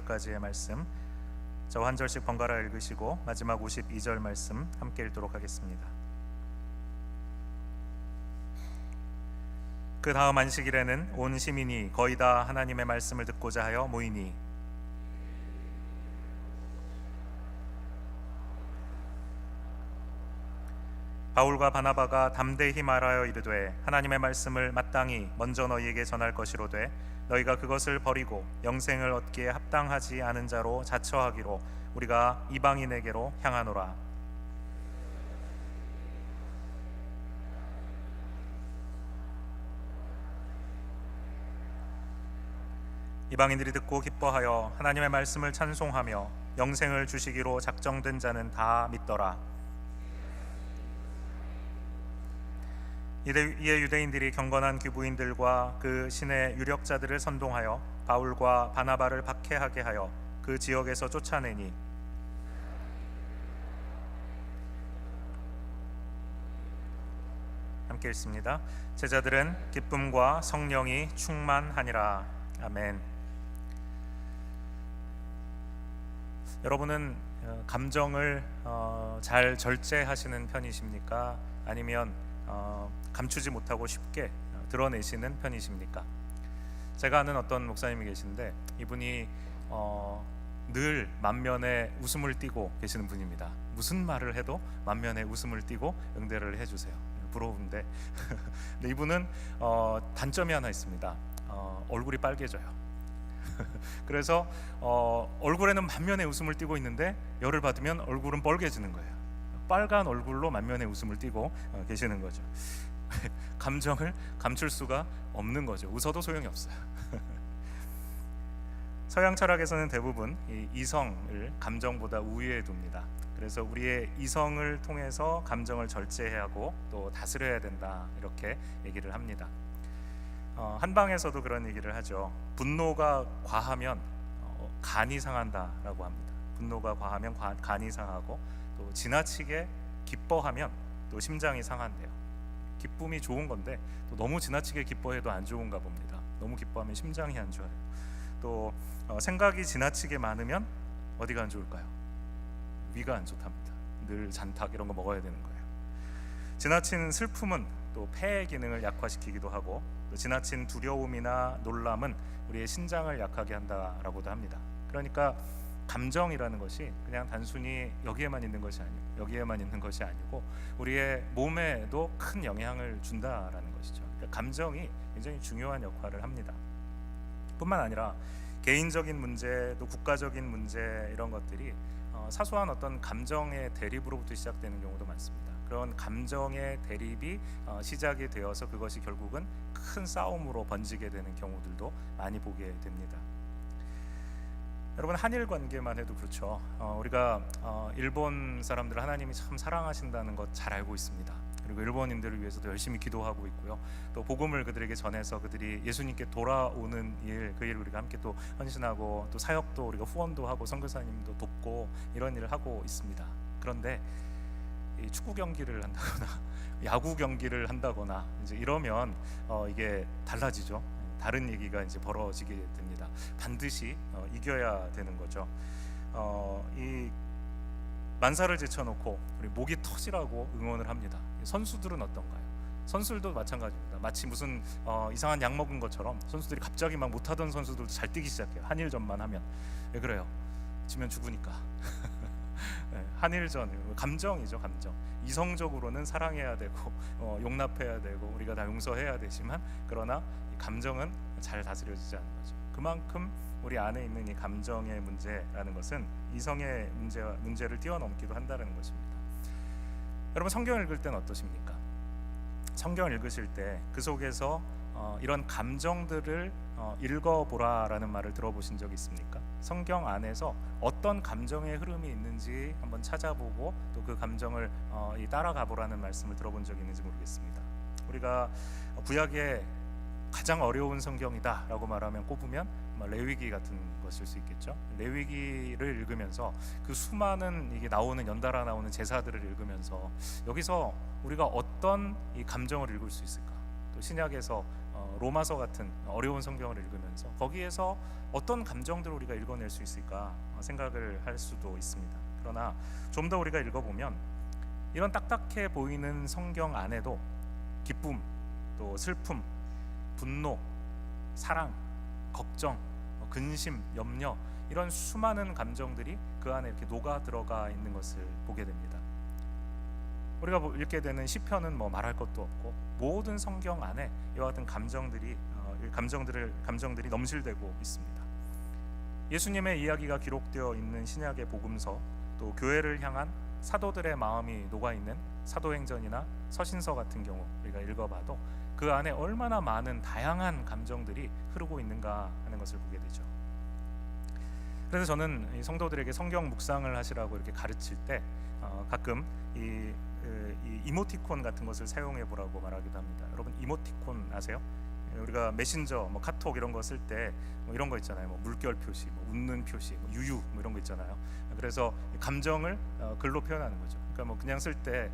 22절까지의 말씀, 저와 한 절씩 번갈아 읽으시고 마지막 52절 말씀 함께 읽도록 하겠습니다. 그 다음 안식일에는 온 시민이 거의 다 하나님의 말씀을 듣고자 하여 모이니 바울과 바나바가 담대히 말하여 이르되 하나님의 말씀을 마땅히 먼저 너희에게 전할 것이로되 너희가 그것을 버리고 영생을 얻기에 합당하지 않은 자로 자처하기로 우리가 이방인에게로 향하노라. 이방인들이 듣고 기뻐하여 하나님의 말씀을 찬송하며 영생을 주시기로 작정된 자는 다 믿더라. 이에 유대인들이 경건한 귀부인들과 그 신의 유력자들을 선동하여 바울과 바나바를 박해하게 하여 그 지역에서 쫓아내니 함께 읽습니다. 제자들은 기쁨과 성령이 충만하니라. 아멘. 여러분은 감정을 잘 절제하시는 편이십니까? 아니면 감추지 못하고 쉽게 드러내시는 편이십니까? 제가 아는 어떤 목사님이 계신데 이분이 늘 만면에 웃음을 띠고 계시는 분입니다. 무슨 말을 해도 만면에 웃음을 띠고 응대를 해주세요. 부러운데 근데 이분은 단점이 하나 있습니다. 얼굴이 빨개져요. 그래서 얼굴에는 만면에 웃음을 띠고 있는데 열을 받으면 얼굴은 뻘개지는 거예요. 빨간 얼굴로 만면에 웃음을 띠고 계시는 거죠. 감정을 감출 수가 없는 거죠. 웃어도 소용이 없어요. 서양 철학에서는 대부분 이 이성을 감정보다 우위에 둡니다. 그래서 우리의 이성을 통해서 감정을 절제해야 하고 또 다스려야 된다, 이렇게 얘기를 합니다. 한방에서도 그런 얘기를 하죠. 분노가 과하면 간이 상한다라고 합니다. 분노가 과하면 간이 상하고 또 지나치게 기뻐하면 또 심장이 상한대요. 기쁨이 좋은 건데 또 너무 지나치게 기뻐해도 안 좋은가 봅니다. 너무 기뻐하면 심장이 안 좋아요. 또 생각이 지나치게 많으면 어디가 안 좋을까요? 위가 안 좋답니다. 늘 잔탁 이런 거 먹어야 되는 거예요. 지나친 슬픔은 또 폐의 기능을 약화시키기도 하고 또 지나친 두려움이나 놀람은 우리의 신장을 약하게 한다라고도 합니다. 그러니까 감정이라는 것이 그냥 단순히 여기에만 있는 것이 아니고 우리의 몸에도 큰 영향을 준다라는 것이죠. 그러니까 감정이 굉장히 중요한 역할을 합니다. 뿐만 아니라 개인적인 문제, 또 국가적인 문제, 이런 것들이 사소한 어떤 감정의 대립으로부터 시작되는 경우도 많습니다. 그런 감정의 대립이 시작이 되어서 그것이 결국은 큰 싸움으로 번지게 되는 경우들도 많이 보게 됩니다. 여러분, 한일 관계만 해도 그렇죠. 우리가 일본 사람들 하나님이 참 사랑하신다는 것 잘 알고 있습니다. 그리고 일본인들을 위해서도 열심히 기도하고 있고요. 또 복음을 그들에게 전해서 그들이 예수님께 돌아오는 일, 그 일을 우리가 함께 또 헌신하고 또 사역도 우리가 후원도 하고 선교사님도 돕고 이런 일을 하고 있습니다. 그런데 이 축구 경기를 한다거나 야구 경기를 한다거나 이제 이러면 이게 달라지죠. 다른 얘기가 이제 벌어지게 됩니다. 반드시 이겨야 되는 거죠. 이 만사를 제쳐놓고 우리 목이 터지라고 응원을 합니다. 선수들은 어떤가요? 선수들도 마찬가지입니다. 마치 무슨 이상한 약 먹은 것처럼 선수들이 갑자기 막 못하던 선수들도 잘 뛰기 시작해요. 한일전만 하면. 왜 그래요? 지면 죽으니까. 네, 한일전 감정이죠. 감정. 이성적으로는 사랑해야 되고 용납해야 되고 우리가 다 용서해야 되지만 그러나 이 감정은 잘 다스려지지 않는 거죠. 그만큼 우리 안에 있는 이 감정의 문제라는 것은 이성의 문제를 뛰어넘기도 한다는 것입니다. 여러분, 성경 읽을 때는 어떠십니까? 성경 읽으실 때 그 속에서 이런 감정들을 읽어보라라는 말을 들어보신 적이 있습니까? 성경 안에서 어떤 감정의 흐름이 있는지 한번 찾아보고 또 그 감정을 따라가 보라는 말씀을 들어본 적이 있는지 모르겠습니다. 우리가 구약의 가장 어려운 성경이다라고 말하면 꼽으면 레위기 같은 것일 수 있겠죠. 레위기를 읽으면서 그 수많은 이게 연달아 나오는 제사들을 읽으면서 여기서 우리가 어떤 이 감정을 읽을 수 있을까? 또 신약에서 로마서 같은 어려운 성경을 읽으면서 거기에서 어떤 감정들을 우리가 읽어낼 수 있을까 생각을 할 수도 있습니다. 그러나 좀 더 우리가 읽어보면 이런 딱딱해 보이는 성경 안에도 기쁨, 또 슬픔, 분노, 사랑, 걱정, 근심, 염려, 이런 수많은 감정들이 그 안에 이렇게 녹아 들어가 있는 것을 보게 됩니다. 우리가 읽게 되는 시편은 뭐 말할 것도 없고 모든 성경 안에 이와 같은 감정들이 넘실대고 있습니다. 예수님의 이야기가 기록되어 있는 신약의 복음서, 또 교회를 향한 사도들의 마음이 녹아 있는 사도행전이나 서신서 같은 경우 우리가 읽어봐도 그 안에 얼마나 많은 다양한 감정들이 흐르고 있는가 하는 것을 보게 되죠. 그래서 저는 성도들에게 성경 묵상을 하시라고 이렇게 가르칠 때 가끔 이 이모티콘 같은 것을 사용해 보라고 말하기도 합니다. 여러분 이모티콘 아세요? 우리가 메신저, 카톡 이런 거 쓸 때 이런 거 있잖아요. 물결 표시, 웃는 표시, 유유 이런 거 있잖아요. 그래서 감정을 글로 표현하는 거죠. 그러니까 그냥 쓸 때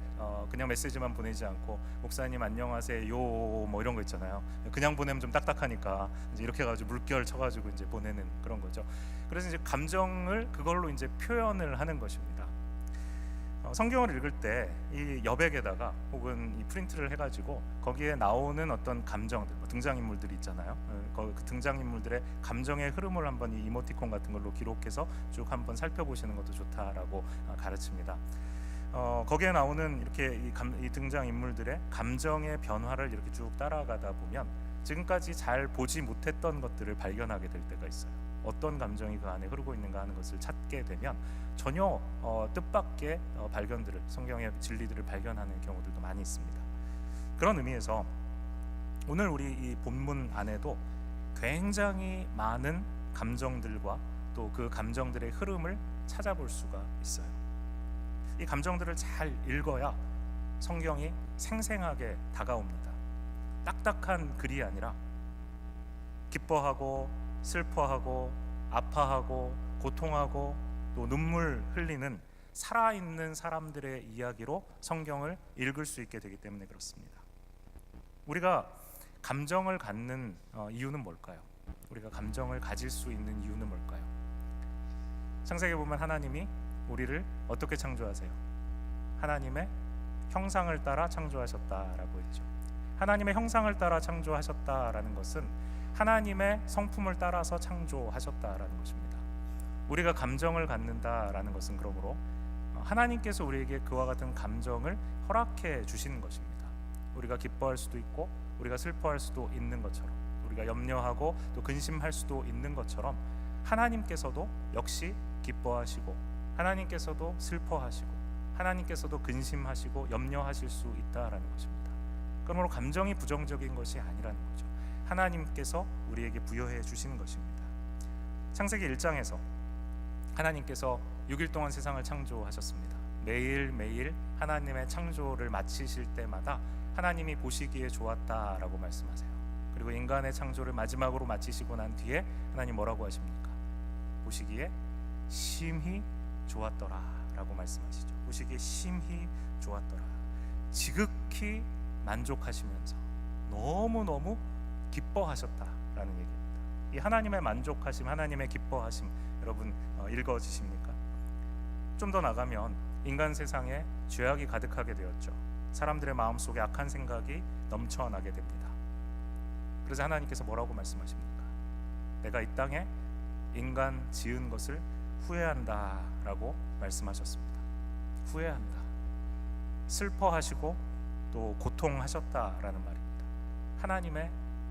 그냥 메시지만 보내지 않고 목사님 안녕하세요 이런 거 있잖아요. 그냥 보내면 좀 딱딱하니까 이제 이렇게 해가지고 물결 쳐가지고 이제 보내는 그런 거죠. 그래서 이제 감정을 그걸로 이제 표현을 하는 것입니다. 성경을 읽을 때 이 여백에다가 혹은 이 프린트를 해가지고 거기에 나오는 어떤 감정들, 등장인물들이 있잖아요. 그 등장인물들의 감정의 흐름을 한번 이 이모티콘 같은 걸로 기록해서 쭉 한번 살펴보시는 것도 좋다라고 가르칩니다. 거기에 나오는 이렇게 이 등장인물들의 감정의 변화를 이렇게 쭉 따라가다 보면 지금까지 잘 보지 못했던 것들을 발견하게 될 때가 있어요. 어떤 감정이 그 안에 흐르고 있는가 하는 것을 찾게 되면 전혀 뜻밖의 발견들을, 성경의 진리들을 발견하는 경우들도 많이 있습니다. 그런 의미에서 오늘 우리 이 본문 안에도 굉장히 많은 감정들과 또 그 감정들의 흐름을 찾아볼 수가 있어요. 이 감정들을 잘 읽어야 성경이 생생하게 다가옵니다. 딱딱한 글이 아니라 기뻐하고 슬퍼하고 아파하고 고통하고 또 눈물 흘리는 살아있는 사람들의 이야기로 성경을 읽을 수 있게 되기 때문에 그렇습니다. 우리가 감정을 갖는 이유는 뭘까요? 우리가 감정을 가질 수 있는 이유는 뭘까요? 창세기에 보면 하나님이 우리를 어떻게 창조하세요? 하나님의 형상을 따라 창조하셨다라고 했죠. 하나님의 형상을 따라 창조하셨다라는 것은 하나님의 성품을 따라서 창조하셨다라는 것입니다. 우리가 감정을 갖는다라는 것은 그러므로 하나님께서 우리에게 그와 같은 감정을 허락해 주시는 것입니다. 우리가 기뻐할 수도 있고 우리가 슬퍼할 수도 있는 것처럼, 우리가 염려하고 또 근심할 수도 있는 것처럼 하나님께서도 역시 기뻐하시고 하나님께서도 슬퍼하시고 하나님께서도 근심하시고 염려하실 수 있다라는 것입니다. 그러므로 감정이 부정적인 것이 아니라는 거죠. 하나님께서 우리에게 부여해 주신 것입니다. 창세기 1장에서 하나님께서 6일 동안 세상을 창조하셨습니다. 매일매일 하나님의 창조를 마치실 때마다 하나님이 보시기에 좋았다라고 말씀하세요. 그리고 인간의 창조를 마지막으로 마치시고 난 뒤에 하나님 뭐라고 하십니까? 보시기에 심히 좋았더라라고 말씀하시죠. 보시기에 심히 좋았더라. 지극히 만족하시면서 너무너무 기뻐하셨다라는 얘기입니다. 이 하나님의 만족하심, 하나님의 기뻐하심 여러분 읽어지십니까? 좀 더 나가면 인간 세상에 죄악이 가득하게 되었죠. 사람들의 마음속에 악한 생각이 넘쳐나게 됩니다. 그래서 하나님께서 뭐라고 말씀하십니까? 내가 이 땅에 인간 지은 것을 후회한다라고 말씀하셨습니다. 후회한다. 슬퍼하시고 또 고통하셨다라는 말입니다. 하나님의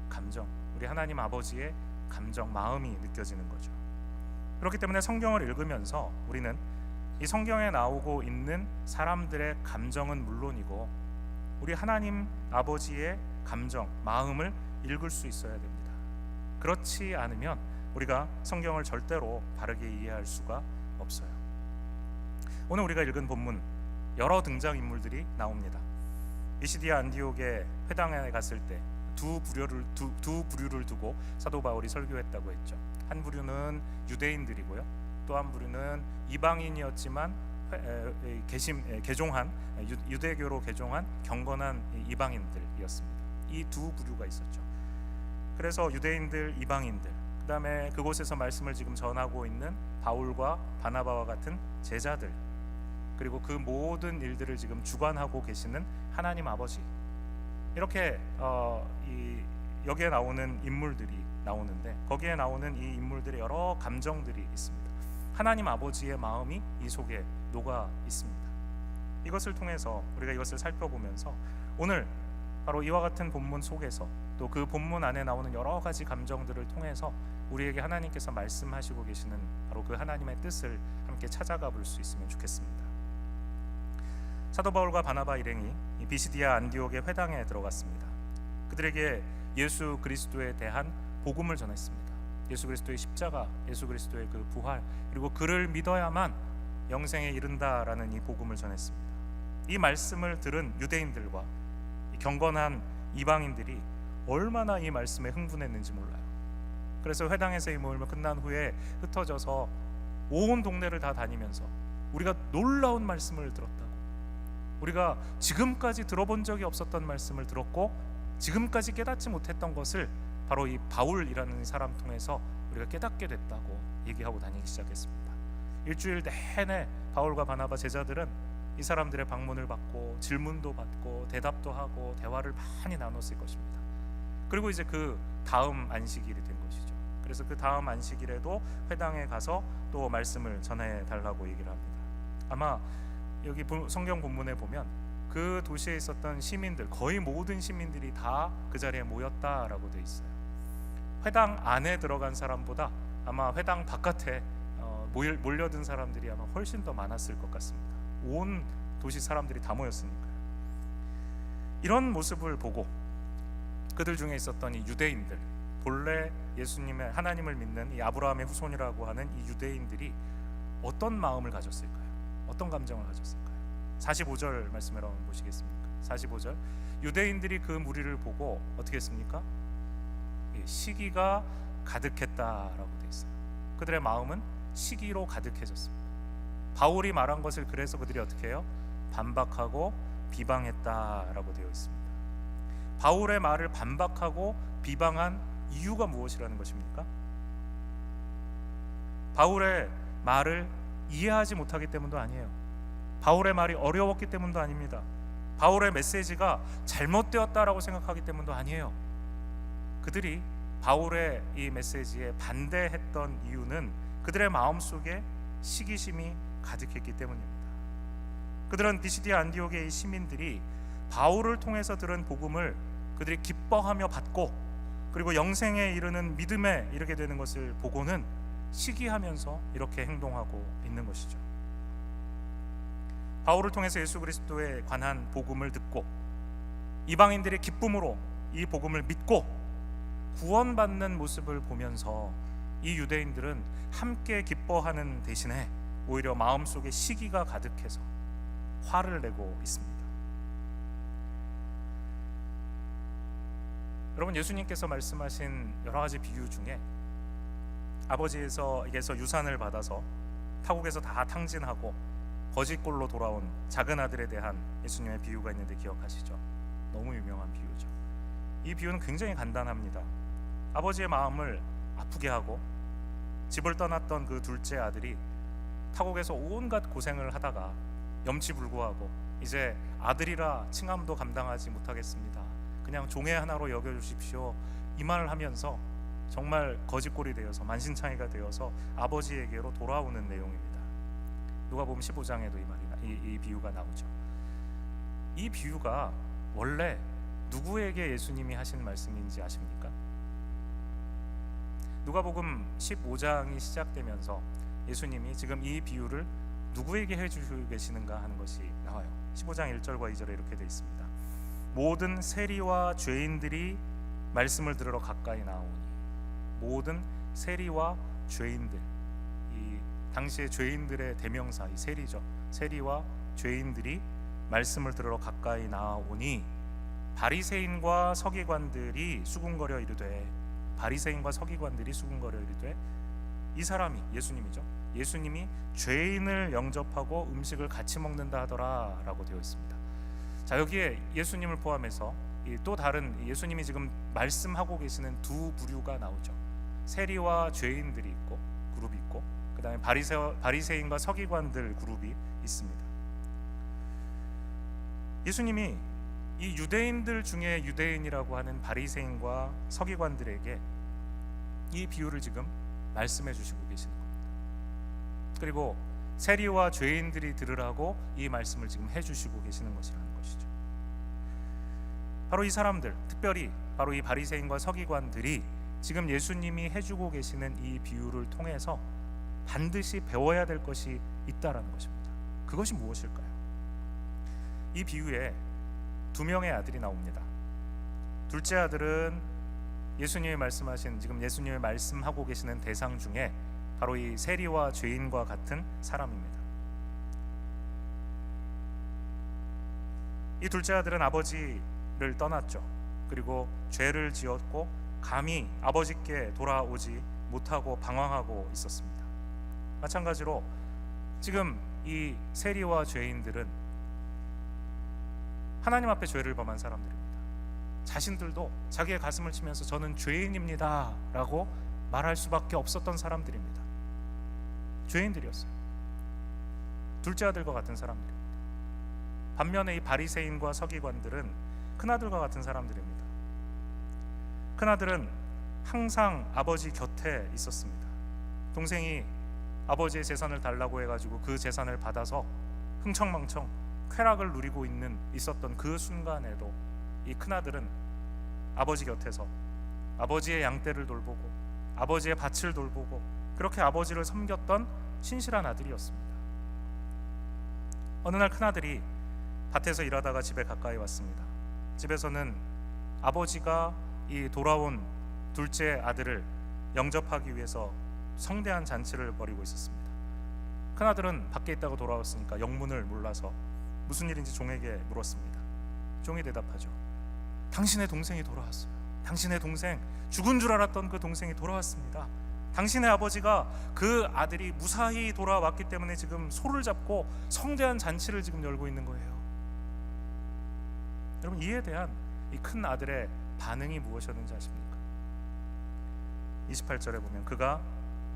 감정, 우리 하나님 아버지의 감정, 마음이 느껴지는 거죠. 그렇기 때문에 성경을 읽으면서 우리는 이 성경에 나오고 있는 사람들의 감정은 물론이고 우리 하나님 아버지의 감정, 마음을 읽을 수 있어야 됩니다. 그렇지 않으면 우리가 성경을 절대로 바르게 이해할 수가 없어요. 오늘 우리가 읽은 본문 여러 등장인물들이 나옵니다. 비시디아 안디옥의 회당에 갔을 때 두 부류를 두고 사도 바울이 설교했다고 했죠. 한 부류는 유대인들이고요, 또 한 부류는 이방인이었지만 개종한 유대교로 개종한 경건한 이방인들이었습니다. 이 두 부류가 있었죠. 그래서 유대인들, 이방인들, 그 다음에 그곳에서 말씀을 지금 전하고 있는 바울과 바나바와 같은 제자들, 그리고 그 모든 일들을 지금 주관하고 계시는 하나님 아버지, 이렇게 여기에 나오는 인물들이 나오는데, 거기에 나오는 이 인물들의 여러 감정들이 있습니다. 하나님 아버지의 마음이 이 속에 녹아 있습니다. 이것을 통해서 우리가 이것을 살펴보면서 오늘 바로 이와 같은 본문 속에서 또 그 본문 안에 나오는 여러 가지 감정들을 통해서 우리에게 하나님께서 말씀하시고 계시는 바로 그 하나님의 뜻을 함께 찾아가 볼 수 있으면 좋겠습니다. 사도 바울과 바나바 일행이 비시디아 안디옥의 회당에 들어갔습니다. 그들에게 예수 그리스도에 대한 복음을 전했습니다. 예수 그리스도의 십자가, 예수 그리스도의 그 부활, 그리고 그를 믿어야만 영생에 이른다라는 이 복음을 전했습니다. 이 말씀을 들은 유대인들과 경건한 이방인들이 얼마나 이 말씀에 흥분했는지 몰라요. 그래서 회당에서 이 모임을 끝난 후에 흩어져서 온 동네를 다 다니면서 우리가 놀라운 말씀을 들었다고, 우리가 지금까지 들어본 적이 없었던 말씀을 들었고 지금까지 깨닫지 못했던 것을 바로 이 바울이라는 사람 통해서 우리가 깨닫게 됐다고 얘기하고 다니기 시작했습니다. 일주일 내내 바울과 바나바 제자들은 이 사람들의 방문을 받고 질문도 받고 대답도 하고 대화를 많이 나눴을 것입니다. 그리고 이제 그 다음 안식일이 된 것이죠. 그래서 그 다음 안식일에도 회당에 가서 또 말씀을 전해 달라고 얘기를 합니다. 아마 여기 성경 본문에 보면 그 도시에 있었던 시민들, 거의 모든 시민들이 다 그 자리에 모였다라고 되어 있어요. 회당 안에 들어간 사람보다 아마 회당 바깥에 몰려든 사람들이 아마 훨씬 더 많았을 것 같습니다. 온 도시 사람들이 다 모였으니까요. 이런 모습을 보고 그들 중에 있었던 이 유대인들, 본래 예수님의 하나님을 믿는 이 아브라함의 후손이라고 하는 이 유대인들이 어떤 마음을 가졌을까요? 어떤 감정을 가졌을까요? 45절 말씀을 한번 보시겠습니까? 45절, 유대인들이 그 무리를 보고 어떻게 했습니까? 시기가 가득했다라고 되어 있어요. 그들의 마음은 시기로 가득해졌습니다. 바울이 말한 것을 그래서 그들이 어떻게 해요? 반박하고 비방했다라고 되어 있습니다. 바울의 말을 반박하고 비방한 이유가 무엇이라는 것입니까? 바울의 말을 이해하지 못하기 때문도 아니에요. 바울의 말이 어려웠기 때문도 아닙니다. 바울의 메시지가 잘못되었다라고 생각하기 때문도 아니에요. 그들이 바울의 이 메시지에 반대했던 이유는 그들의 마음속에 시기심이 가득했기 때문입니다. 그들은 비시디아 안디옥의 이 시민들이 바울을 통해서 들은 복음을 그들이 기뻐하며 받고 그리고 영생에 이르는 믿음에 이르게 되는 것을 보고는 시기하면서 이렇게 행동하고 있는 것이죠. 바울을 통해서 예수 그리스도에 관한 복음을 듣고 이방인들이 기쁨으로 이 복음을 믿고 구원받는 모습을 보면서 이 유대인들은 함께 기뻐하는 대신에 오히려 마음속에 시기가 가득해서 화를 내고 있습니다. 여러분, 예수님께서 말씀하신 여러 가지 비유 중에 아버지에게서 유산을 받아서 타국에서 다 탕진하고 거짓골로 돌아온 작은 아들에 대한 예수님의 비유가 있는데 기억하시죠? 너무 유명한 비유죠. 이 비유는 굉장히 간단합니다. 아버지의 마음을 아프게 하고 집을 떠났던 그 둘째 아들이 타국에서 온갖 고생을 하다가 염치불구하고 이제 아들이라 칭함도 감당하지 못하겠습니다, 그냥 종의 하나로 여겨주십시오, 이 말을 하면서 정말 거짓골이 되어서 만신창이가 되어서 아버지에게로 돌아오는 내용입니다. 누가복음 15장에도 이 비유가 나오죠. 이 비유가 원래 누구에게 예수님이 하신 말씀인지 아십니까? 누가복음 15장이 시작되면서 예수님이 지금 이 비유를 누구에게 해주시고 계시는가 하는 것이 나와요. 15장 1절과 2절에 이렇게 되어 있습니다. 모든 세리와 죄인들이 말씀을 들으러 가까이 나오니. 모든 세리와 죄인들, 이 당시의 죄인들의 대명사, 이 세리죠. 세리와 죄인들이 말씀을 들으러 가까이 나오니 바리새인과 서기관들이 수군거려 이르되, 바리새인과 서기관들이 수군거려 이르되, 이 사람이 예수님이죠. 예수님이 죄인을 영접하고 음식을 같이 먹는다 하더라라고 되어 있습니다. 자, 여기에 예수님을 포함해서 이 또 다른 예수님이 지금 말씀하고 계시는 두 부류가 나오죠. 세리와 죄인들이 있고 그룹이 있고, 그다음에 바리새인과 서기관들 그룹이 있습니다. 예수님이 이 유대인들 중에 유대인이라고 하는 바리새인과 서기관들에게 이 비유를 지금 말씀해 주시고 계시는 겁니다. 그리고 세리와 죄인들이 들으라고 이 말씀을 지금 해주시고 계시는 것이라는 것이죠. 바로 이 사람들, 특별히 바로 이 바리새인과 서기관들이 지금 예수님이 해주고 계시는 이 비유를 통해서 반드시 배워야 될 것이 있다라는 것입니다. 그것이 무엇일까요? 이 비유에 두 명의 아들이 나옵니다. 둘째 아들은 예수님이 말씀하신, 지금 예수님이 말씀하고 계시는 대상 중에 바로 이 세리와 죄인과 같은 사람입니다. 이 둘째 아들은 아버지를 떠났죠. 그리고 죄를 지었고 감히 아버지께 돌아오지 못하고 방황하고 있었습니다. 마찬가지로 지금 이 세리와 죄인들은 하나님 앞에 죄를 범한 사람들입니다. 자신들도 자기의 가슴을 치면서 저는 죄인입니다 라고 말할 수밖에 없었던 사람들입니다. 죄인들이었어요. 둘째 아들과 같은 사람들입니다. 반면에 이 바리새인과 서기관들은 큰아들과 같은 사람들입니다. 큰아들은 항상 아버지 곁에 있었습니다. 동생이 아버지의 재산을 달라고 해가지고 그 재산을 받아서 흥청망청 쾌락을 누리고 있었던 그 순간에도 이 큰아들은 아버지 곁에서 아버지의 양떼를 돌보고 아버지의 밭을 돌보고 그렇게 아버지를 섬겼던 신실한 아들이었습니다. 어느 날 큰아들이 밭에서 일하다가 집에 가까이 왔습니다. 집에서는 아버지가 이 돌아온 둘째 아들을 영접하기 위해서 성대한 잔치를 벌이고 있었습니다. 큰아들은 밖에 있다가 돌아왔으니까 영문을 몰라서 무슨 일인지 종에게 물었습니다. 종이 대답하죠. 당신의 동생이 돌아왔어요. 당신의 동생, 죽은 줄 알았던 그 동생이 돌아왔습니다. 당신의 아버지가 그 아들이 무사히 돌아왔기 때문에 지금 소를 잡고 성대한 잔치를 지금 열고 있는 거예요. 여러분, 이에 대한 이 큰 아들의 반응이 무엇이었는지 아십니까? 28절에 보면 그가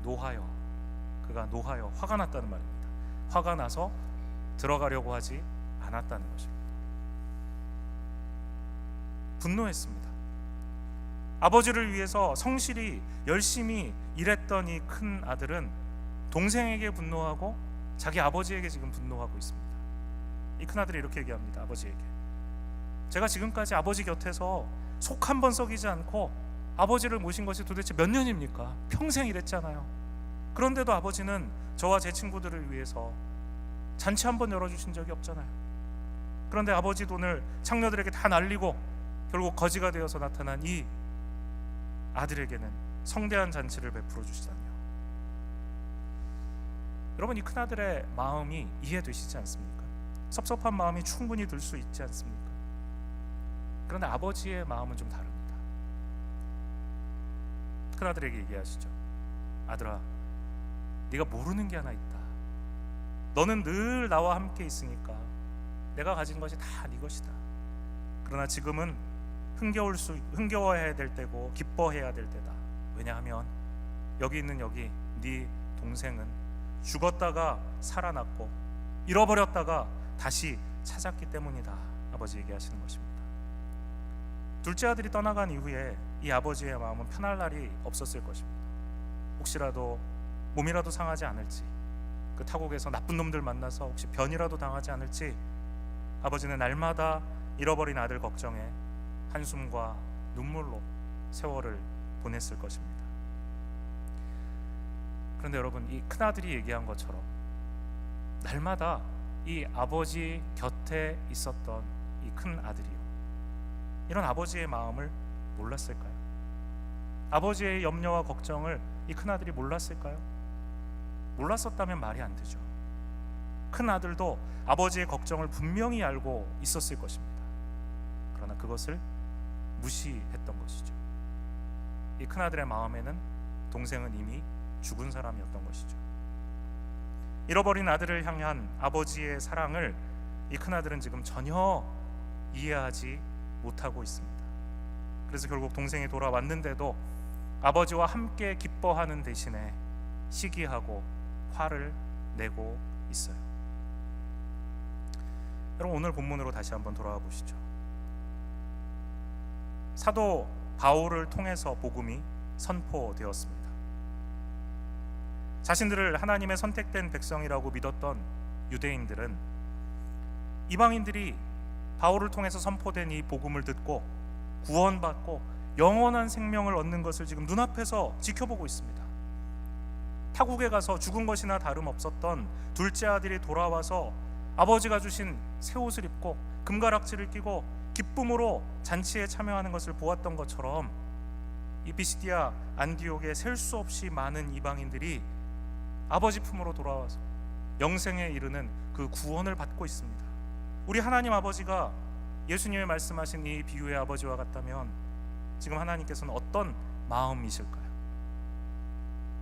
노하여 화가 났다는 말입니다. 화가 나서 들어가려고 하지 않았다는 것입니다. 분노했습니다. 아버지를 위해서 성실히 열심히 일했던 이 큰 아들은 동생에게 분노하고 자기 아버지에게 지금 분노하고 있습니다. 이 큰 아들이 이렇게 얘기합니다. 아버지에게, 제가 지금까지 아버지 곁에서 속 한 번 썩이지 않고 아버지를 모신 것이 도대체 몇 년입니까? 평생 일했잖아요. 그런데도 아버지는 저와 제 친구들을 위해서 잔치 한 번 열어주신 적이 없잖아요. 그런데 아버지 돈을 창녀들에게 다 날리고 결국 거지가 되어서 나타난 이 아들에게는 성대한 잔치를 베풀어 주시다니요. 여러분, 이 큰아들의 마음이 이해되시지 않습니까? 섭섭한 마음이 충분히 들 수 있지 않습니까? 그런데 아버지의 마음은 좀 다릅니다. 큰아들에게 얘기하시죠. 아들아, 네가 모르는 게 하나 있다. 너는 늘 나와 함께 있으니까 내가 가진 것이 다 네 것이다. 그러나 지금은 흥겨워해야 될 때고 기뻐해야 될 때다. 왜냐하면 여기 있는 네 동생은 죽었다가 살아났고 잃어버렸다가 다시 찾았기 때문이다. 아버지 얘기하시는 것입니다. 둘째 아들이 떠나간 이후에 이 아버지의 마음은 편할 날이 없었을 것입니다. 혹시라도 몸이라도 상하지 않을지, 그 타국에서 나쁜 놈들 만나서 혹시 변이라도 당하지 않을지 아버지는 날마다 잃어버린 아들 걱정에 한숨과 눈물로 세월을 보냈을 것입니다. 그런데 여러분, 이 큰아들이 얘기한 것처럼 날마다 이 아버지 곁에 있었던 이 큰아들이요, 이런 아버지의 마음을 몰랐을까요? 아버지의 염려와 걱정을 이 큰아들이 몰랐을까요? 몰랐었다면 말이 안 되죠. 큰아들도 아버지의 걱정을 분명히 알고 있었을 것입니다. 그러나 그것을 무시했던 것이죠. 이 큰아들의 마음에는 동생은 이미 죽은 사람이었던 것이죠. 잃어버린 아들을 향한 아버지의 사랑을 이 큰아들은 지금 전혀 이해하지 못하고 있습니다. 그래서 결국 동생이 돌아왔는데도 아버지와 함께 기뻐하는 대신에 시기하고 화를 내고 있어요. 여러분, 오늘 본문으로 다시 한번 돌아와 보시죠. 사도 바울을 통해서 복음이 선포되었습니다. 자신들을 하나님의 선택된 백성이라고 믿었던 유대인들은 이방인들이 바울을 통해서 선포된 이 복음을 듣고 구원받고 영원한 생명을 얻는 것을 지금 눈앞에서 지켜보고 있습니다. 타국에 가서 죽은 것이나 다름없었던 둘째 아들이 돌아와서 아버지가 주신 새 옷을 입고 금가락지를 끼고 기쁨으로 잔치에 참여하는 것을 보았던 것처럼 이 비시디아 안디옥에 셀 수 없이 많은 이방인들이 아버지 품으로 돌아와서 영생에 이르는 그 구원을 받고 있습니다. 우리 하나님 아버지가 예수님이 말씀하신 이 비유의 아버지와 같다면 지금 하나님께서는 어떤 마음이실까요?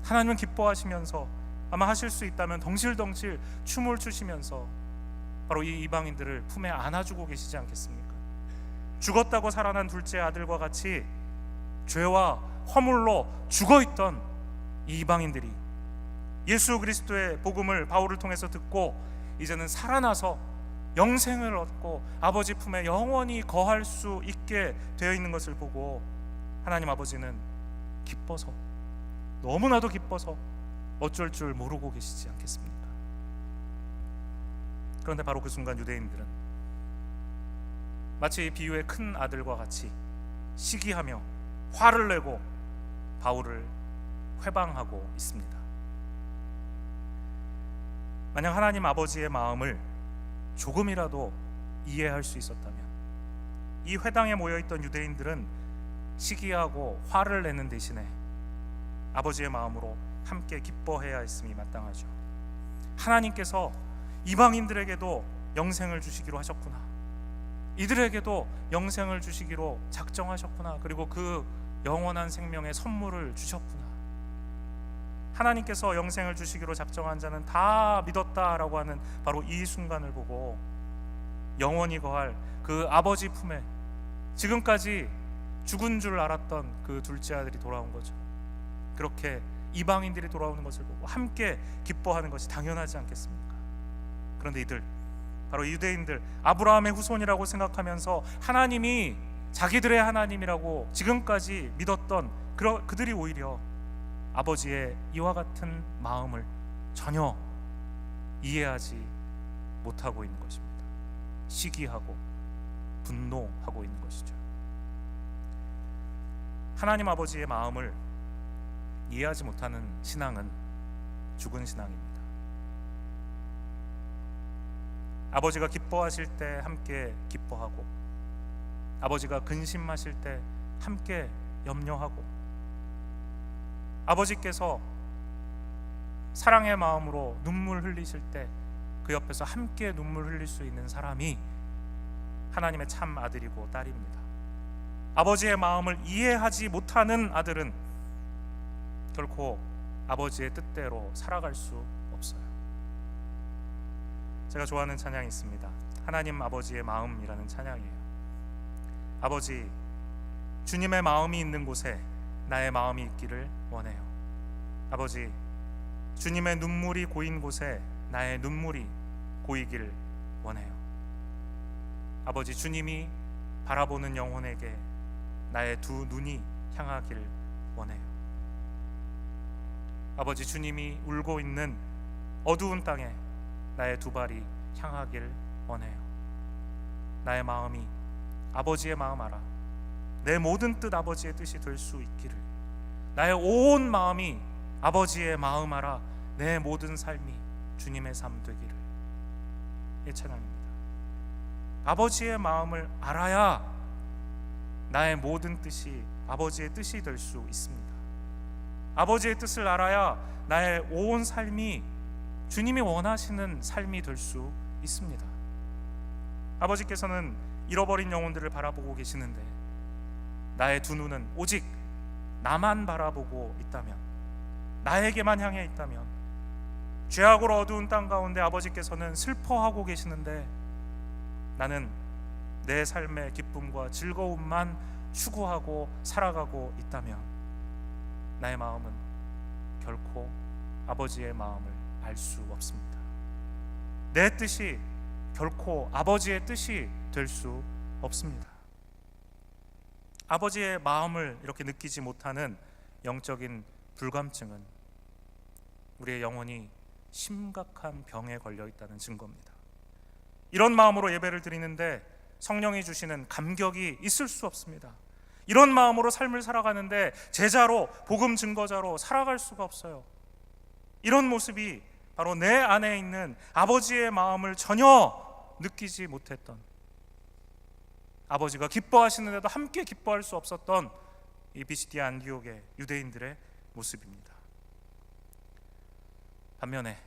하나님은 기뻐하시면서 아마 하실 수 있다면 덩실덩실 춤을 추시면서 바로 이 이방인들을 품에 안아주고 계시지 않겠습니까? 죽었다고 살아난 둘째 아들과 같이 죄와 허물로 죽어있던 이 이방인들이 예수 그리스도의 복음을 바울을 통해서 듣고 이제는 살아나서 영생을 얻고 아버지 품에 영원히 거할 수 있게 되어 있는 것을 보고 하나님 아버지는 기뻐서, 너무나도 기뻐서 어쩔 줄 모르고 계시지 않겠습니까? 그런데 바로 그 순간 유대인들은 마치 비유의 큰 아들과 같이 시기하며 화를 내고 바울을 회방하고 있습니다. 만약 하나님 아버지의 마음을 조금이라도 이해할 수 있었다면 이 회당에 모여있던 유대인들은 시기하고 화를 내는 대신에 아버지의 마음으로 함께 기뻐해야 했음이 마땅하죠. 하나님께서 이방인들에게도 영생을 주시기로 하셨구나, 이들에게도 영생을 주시기로 작정하셨구나, 그리고 그 영원한 생명의 선물을 주셨구나, 하나님께서 영생을 주시기로 작정한 자는 다 믿었다라고 하는 바로 이 순간을 보고 영원히 거할 그 아버지 품에 지금까지 죽은 줄 알았던 그 둘째 아들이 돌아온 거죠. 그렇게 이방인들이 돌아오는 것을 보고 함께 기뻐하는 것이 당연하지 않겠습니까? 그런데 이들, 바로 유대인들, 아브라함의 후손이라고 생각하면서 하나님이 자기들의 하나님이라고 지금까지 믿었던 그들이 오히려 아버지의 이와 같은 마음을 전혀 이해하지 못하고 있는 것입니다. 시기하고 분노하고 있는 것이죠. 하나님 아버지의 마음을 이해하지 못하는 신앙은 죽은 신앙입니다. 아버지가 기뻐하실 때 함께 기뻐하고, 아버지가 근심하실 때 함께 염려하고, 아버지께서 사랑의 마음으로 눈물 흘리실 때 그 옆에서 함께 눈물 흘릴 수 있는 사람이 하나님의 참 아들이고 딸입니다. 아버지의 마음을 이해하지 못하는 아들은 결코 아버지의 뜻대로 살아갈 수 없어요. 제가 좋아하는 찬양이 있습니다. 하나님 아버지의 마음이라는 찬양이에요. 아버지, 주님의 마음이 있는 곳에 나의 마음이 있기를 원해요. 아버지, 주님의 눈물이 고인 곳에 나의 눈물이 고이길 원해요. 아버지, 주님이 바라보는 영혼에게 나의 두 눈이 향하길 원해요. 아버지, 주님이 울고 있는 어두운 땅에 나의 두 발이 향하길 원해요. 나의 마음이 아버지의 마음 알아 내 모든 뜻 아버지의 뜻이 될 수 있기를, 나의 온 마음이 아버지의 마음 알아 내 모든 삶이 주님의 삶 되기를. 이 찬양입니다. 아버지의 마음을 알아야 나의 모든 뜻이 아버지의 뜻이 될 수 있습니다. 아버지의 뜻을 알아야 나의 온 삶이 주님이 원하시는 삶이 될 수 있습니다. 아버지께서는 잃어버린 영혼들을 바라보고 계시는데 나의 두 눈은 오직 나만 바라보고 있다면, 나에게만 향해 있다면, 죄악으로 어두운 땅 가운데 아버지께서는 슬퍼하고 계시는데 나는 내 삶의 기쁨과 즐거움만 추구하고 살아가고 있다면 나의 마음은 결코 아버지의 마음을 알 수 없습니다. 내 뜻이 결코 아버지의 뜻이 될 수 없습니다. 아버지의 마음을 이렇게 느끼지 못하는 영적인 불감증은 우리의 영혼이 심각한 병에 걸려 있다는 증거입니다. 이런 마음으로 예배를 드리는데 성령이 주시는 감격이 있을 수 없습니다. 이런 마음으로 삶을 살아가는데 제자로, 복음 증거자로 살아갈 수가 없어요. 이런 모습이 바로 내 안에 있는 아버지의 마음을 전혀 느끼지 못했던, 아버지가 기뻐하시는데도 함께 기뻐할 수 없었던 이 비시디아 안디옥의 유대인들의 모습입니다. 반면에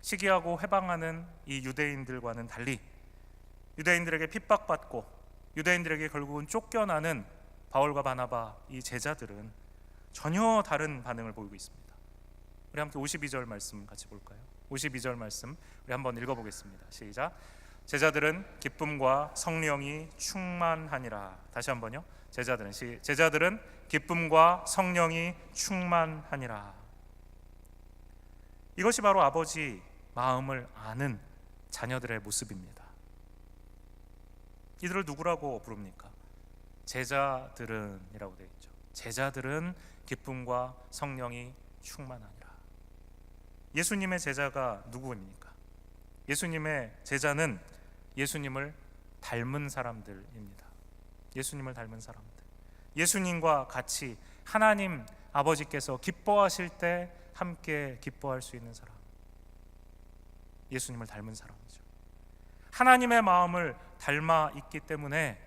시기하고 회방하는 이 유대인들과는 달리 유대인들에게 핍박받고 유대인들에게 결국은 쫓겨나는 바울과 바나바 이 제자들은 전혀 다른 반응을 보이고 있습니다. 우리 함께 52절 말씀 같이 볼까요? 52절 말씀 우리 한번 읽어보겠습니다. 시작. 제자들은 기쁨과 성령이 충만하니라. 다시 한번요. 제자들은 기쁨과 성령이 충만하니라. 이것이 바로 아버지 마음을 아는 자녀들의 모습입니다. 이들을 누구라고 부릅니까? 제자들은 이라고 되어 있죠. 제자들은 기쁨과 성령이 충만하니라. 예수님의 제자가 누구입니까? 예수님의 제자는 예수님을 닮은 사람들입니다. 예수님을 닮은 사람들, 예수님과 같이 하나님 아버지께서 기뻐하실 때 함께 기뻐할 수 있는 사람, 예수님을 닮은 사람이죠. 하나님의 마음을 닮아 있기 때문에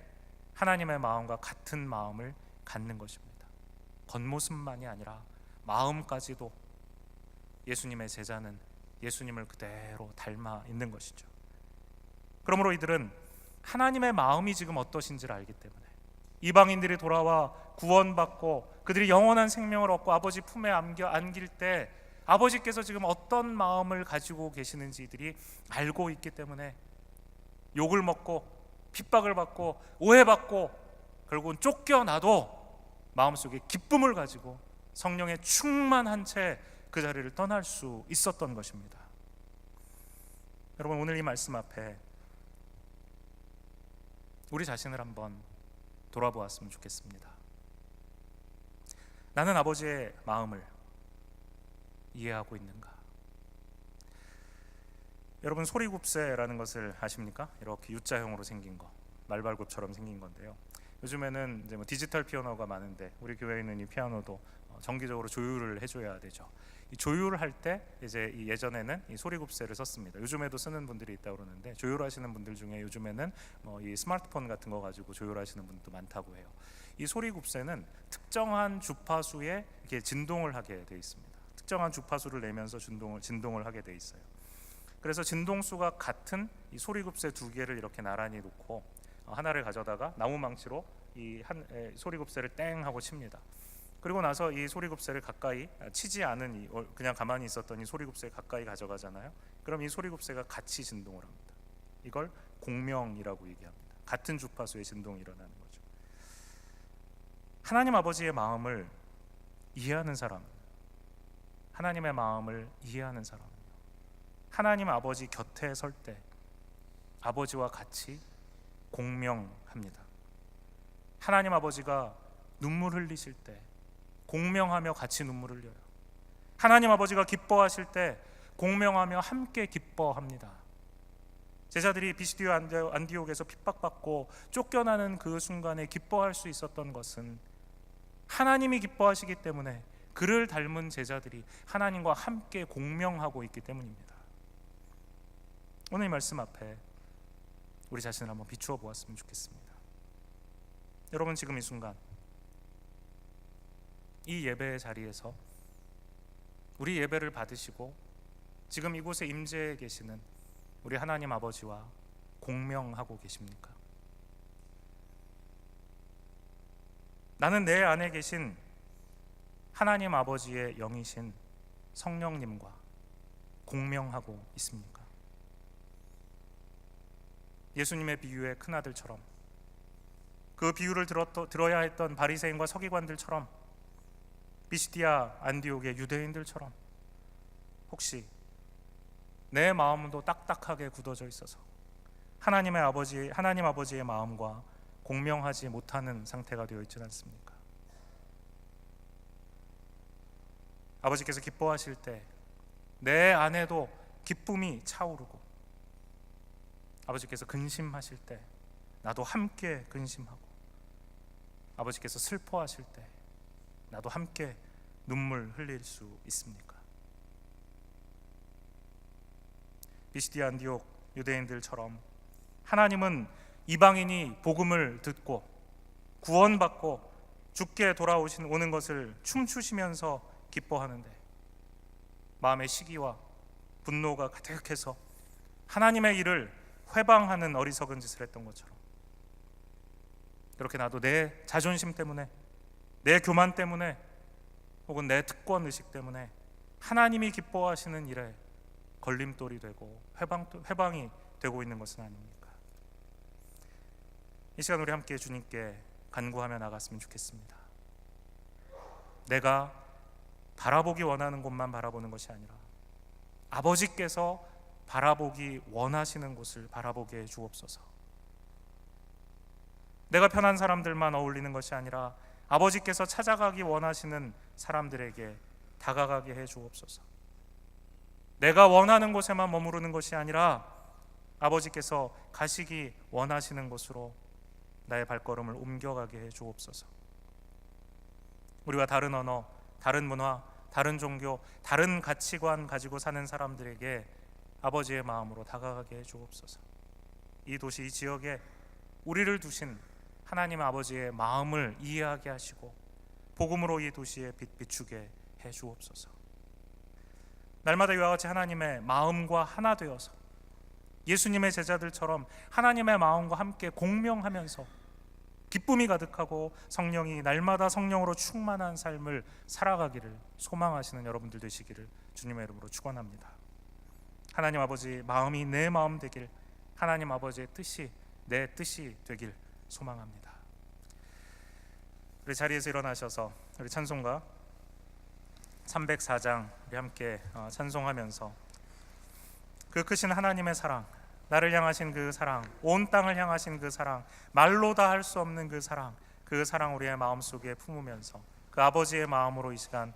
하나님의 마음과 같은 마음을 갖는 것입니다. 겉모습만이 아니라 마음까지도 예수님의 제자는 예수님을 그대로 닮아 있는 것이죠. 그러므로 이들은 하나님의 마음이 지금 어떠신지를 알기 때문에 이방인들이 돌아와 구원받고 그들이 영원한 생명을 얻고 아버지 품에 안길 때 아버지께서 지금 어떤 마음을 가지고 계시는지 이들이 알고 있기 때문에 욕을 먹고 핍박을 받고 오해받고 결국은 쫓겨나도 마음속에 기쁨을 가지고 성령에 충만한 채 그 자리를 떠날 수 있었던 것입니다. 여러분, 오늘 이 말씀 앞에 우리 자신을 한번 돌아보았으면 좋겠습니다. 나는 아버지의 마음을 이해하고 있는가? 여러분, 소리굽새라는 것을 아십니까? 이렇게 U자형으로 생긴 거, 말발굽처럼 생긴 건데요. 요즘에는 이제 디지털 피아노가 많은데 우리 교회에는 이 피아노도 정기적으로 조율을 해줘야 되죠. 이 조율을 할 때 이제 예전에는 이 소리굽새를 썼습니다. 요즘에도 쓰는 분들이 있다고 그러는데 조율하시는 분들 중에 요즘에는 이 스마트폰 같은 거 가지고 조율하시는 분도 많다고 해요. 이 소리굽새는 특정한 주파수에 이렇게 진동을 하게 돼 있습니다. 특정한 주파수를 내면서 진동을 하게 돼 있어요. 그래서 진동수가 같은 이 소리굽새 두 개를 이렇게 나란히 놓고 하나를 가져다가 나무망치로 이 소리굽새를 땡 하고 칩니다. 그리고 나서 이 소리굽새를 가까이 치지 않은 그냥 가만히 있었던 이 소리굽새를 가까이 가져가잖아요. 그럼 이 소리굽새가 같이 진동을 합니다. 이걸 공명이라고 얘기합니다. 같은 주파수의 진동이 일어나는 거죠. 하나님 아버지의 마음을 이해하는 사람, 하나님의 마음을 이해하는 사람, 하나님 아버지 곁에 설 때 아버지와 같이 공명합니다. 하나님 아버지가 눈물 흘리실 때 공명하며 같이 눈물 흘려요. 하나님 아버지가 기뻐하실 때 공명하며 함께 기뻐합니다. 제자들이 비시디아 안디옥에서 핍박받고 쫓겨나는 그 순간에 기뻐할 수 있었던 것은 하나님이 기뻐하시기 때문에 그를 닮은 제자들이 하나님과 함께 공명하고 있기 때문입니다. 오늘 이 말씀 앞에 우리 자신을 한번 비추어 보았으면 좋겠습니다. 여러분, 지금 이 순간 이 예배의 자리에서 우리 예배를 받으시고 지금 이곳에 임재해 계시는 우리 하나님 아버지와 공명하고 계십니까? 나는 내 안에 계신 하나님 아버지의 영이신 성령님과 공명하고 있습니까? 예수님의 비유의 큰아들처럼, 그 비유를 들어야 했던 바리새인과 서기관들처럼, 비시디아 안디옥의 유대인들처럼 혹시 내 마음도 딱딱하게 굳어져 있어서 하나님 아버지의 마음과 공명하지 못하는 상태가 되어 있지 않습니까? 아버지께서 기뻐하실 때 내 안에도 기쁨이 차오르고, 아버지께서 근심하실 때 나도 함께 근심하고, 아버지께서 슬퍼하실 때 나도 함께 눈물 흘릴 수 있습니까? 비시디아 안디옥 유대인들처럼 하나님은 이방인이 복음을 듣고 구원받고 주께 오는 것을 춤추시면서 기뻐하는데, 마음의 시기와 분노가 가득해서 하나님의 일을 회방하는 어리석은 짓을 했던 것처럼, 그렇게 나도 내 자존심 때문에, 내 교만 때문에, 혹은 내 특권 의식 때문에 하나님이 기뻐하시는 일에 걸림돌이 되고 회방이 되고 있는 것은 아닙니까? 이 시간 우리 함께 주님께 간구하며 나갔으면 좋겠습니다. 내가 바라보기 원하는 곳만 바라보는 것이 아니라 아버지께서 바라보기 원하시는 곳을 바라보게 해 주옵소서. 내가 편한 사람들만 어울리는 것이 아니라 아버지께서 찾아가기 원하시는 사람들에게 다가가게 해 주옵소서. 내가 원하는 곳에만 머무르는 것이 아니라 아버지께서 가시기 원하시는 곳으로 나의 발걸음을 옮겨가게 해 주옵소서. 우리와 다른 언어, 다른 문화, 다른 종교, 다른 가치관 가지고 사는 사람들에게 아버지의 마음으로 다가가게 해 주옵소서. 이 도시, 이 지역에 우리를 두신 하나님 아버지의 마음을 이해하게 하시고 복음으로 이 도시에 빛 비추게 해 주옵소서. 날마다 이와 같이 하나님의 마음과 하나 되어서 예수님의 제자들처럼 하나님의 마음과 함께 공명하면서 기쁨이 가득하고 성령이 날마다 성령으로 충만한 삶을 살아가기를 소망하시는 여러분들 되시기를 주님의 이름으로 축원합니다. 하나님 아버지 마음이 내 마음 되길, 하나님 아버지의 뜻이 내 뜻이 되길 소망합니다. 우리 자리에서 일어나셔서 우리 찬송가 304장 우리 함께 찬송하면서 그 크신 하나님의 사랑, 나를 향하신 그 사랑, 온 땅을 향하신 그 사랑, 말로 다 할 수 없는 그 사랑, 그 사랑 우리의 마음속에 품으면서 그 아버지의 마음으로 이 시간